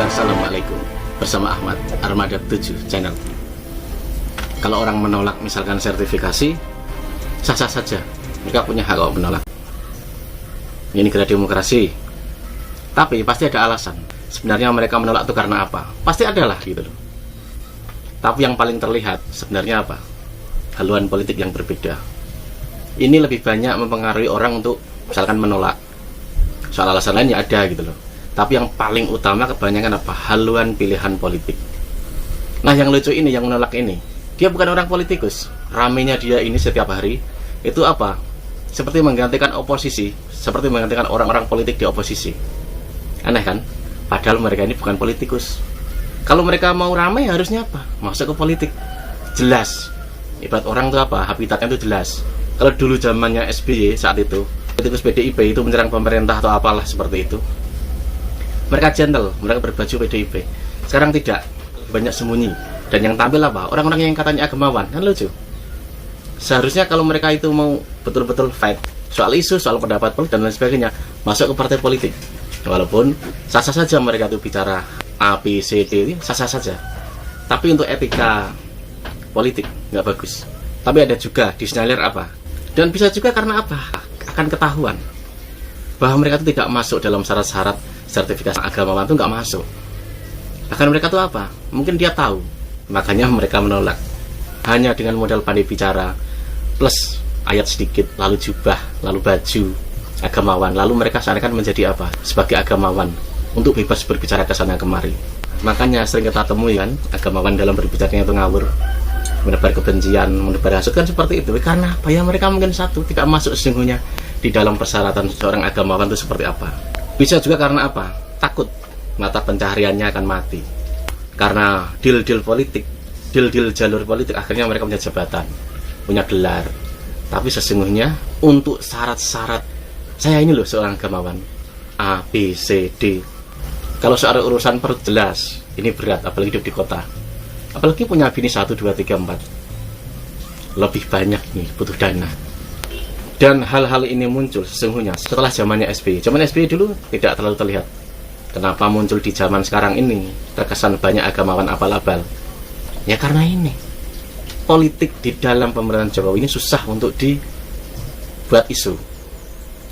Assalamualaikum. Bersama Ahmad, Armada 7 channel. Kalau orang menolak misalkan sertifikasi, sah-sah saja. Mereka punya hak kok menolak. Ini negara demokrasi. Tapi pasti ada alasan. Sebenarnya mereka menolak itu karena apa? Pasti adalah gitu loh. Tapi yang paling terlihat sebenarnya apa? Haluan politik yang berbeda. Ini lebih banyak mempengaruhi orang untuk misalkan menolak. Soal alasan lain ya ada gitu loh. Tapi yang paling utama kebanyakan apa? Haluan pilihan politik. Nah yang lucu ini, yang menolak ini, dia bukan orang politikus. Ramenya dia ini setiap hari itu apa? Seperti menggantikan oposisi, seperti menggantikan orang-orang politik di oposisi. Aneh kan? Padahal mereka ini bukan politikus. Kalau mereka mau ramai harusnya apa? Masuk ke politik. Jelas. Ibarat orang itu apa? Habitatnya itu jelas. Kalau dulu zamannya SBY saat itu, politikus PDIP itu menyerang pemerintah atau apalah seperti itu, mereka gentle, mereka berbaju PDIP. Sekarang tidak, banyak sembunyi. Dan yang tampil apa? Orang-orang yang katanya agamawan. Kan lucu. Seharusnya kalau mereka itu mau betul-betul fight soal isu, soal pendapat politik dan lain sebagainya, masuk ke partai politik. Walaupun sah-sah saja mereka itu bicara A, B, C, D, sah-sah saja. Tapi untuk etika politik nggak bagus. Tapi ada juga disinyalir apa? Dan bisa juga karena apa? Akan ketahuan bahwa mereka itu tidak masuk dalam syarat-syarat sertifikasi agamawan itu nggak masuk. Bahkan mereka itu apa? Mungkin dia tahu, makanya mereka menolak. Hanya dengan modal pandai bicara plus ayat sedikit, lalu jubah, lalu baju agamawan, lalu mereka seakan menjadi apa? Sebagai agamawan untuk bebas berbicara ke sana kemari. Makanya sering kita temui kan, agamawan dalam berbicaranya itu ngawur, menebar kebencian, menebar hasut kan seperti itu. Karena apa ya? Mereka mungkin satu tidak masuk sesungguhnya di dalam persyaratan seorang agamawan itu seperti apa. Bisa juga karena apa? Takut mata pencahariannya akan mati. Karena deal-deal politik, deal-deal jalur politik, akhirnya mereka punya jabatan, punya gelar. Tapi sesungguhnya untuk syarat-syarat, saya ini loh seorang agamawan A, B, C, D. Kalau soal urusan perut jelas, ini berat, apalagi hidup di kota. Apalagi punya bini 1, 2, 3, 4. Lebih banyak nih, butuh dana. Dan hal-hal ini muncul sesungguhnya setelah zamannya SBY. Zaman SBY dulu tidak terlalu terlihat. Kenapa muncul di zaman sekarang ini? Terkesan banyak agamawan abal-abal. Ya karena ini. Politik di dalam pemerintahan Jokowi ini susah untuk dibuat isu.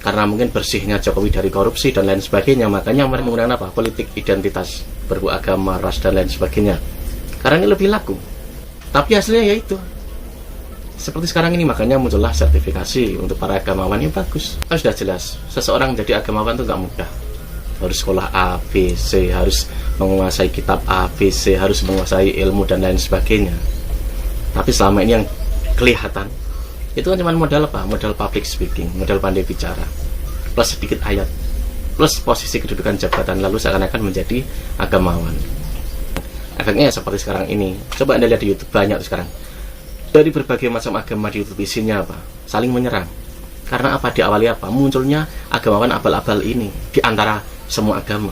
Karena mungkin bersihnya Jokowi dari korupsi dan lain sebagainya. Makanya mereka menggunakan apa? Politik identitas, beragama, ras dan lain sebagainya. Karena ini lebih laku. Tapi hasilnya yaitu seperti sekarang ini, makanya muncullah sertifikasi untuk para agamawan yang bagus. Kan sudah jelas, seseorang menjadi agamawan itu nggak mudah. Harus sekolah A, B, C, harus menguasai kitab A, B, C, harus menguasai ilmu dan lain sebagainya. Tapi selama ini yang kelihatan itu kan cuma modal apa? Modal public speaking, modal pandai bicara, plus sedikit ayat, plus posisi kedudukan jabatan, lalu seakan-akan menjadi agamawan. Efeknya seperti sekarang ini. Coba Anda lihat di YouTube, banyak sekarang. Dari berbagai macam agama di YouTube, isinya apa? Saling menyerang. Karena apa? Diawali apa? Munculnya agamawan abal-abal ini di antara semua agama.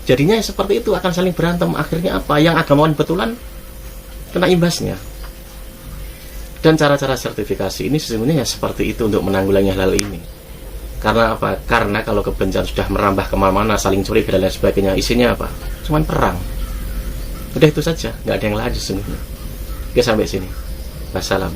Jadinya seperti itu, akan saling berantem. Akhirnya apa? Yang agamawan betulan kena imbasnya. Dan cara-cara sertifikasi ini sesungguhnya ya seperti itu untuk menanggulangi hal ini. Karena apa? Karena kalau kebencian sudah merambah kemana-mana, saling curiga dan lain sebagainya, isinya apa? Cuman perang. Udah itu saja, nggak ada yang lain sesungguhnya. Oke, sampai sini. Wassalam.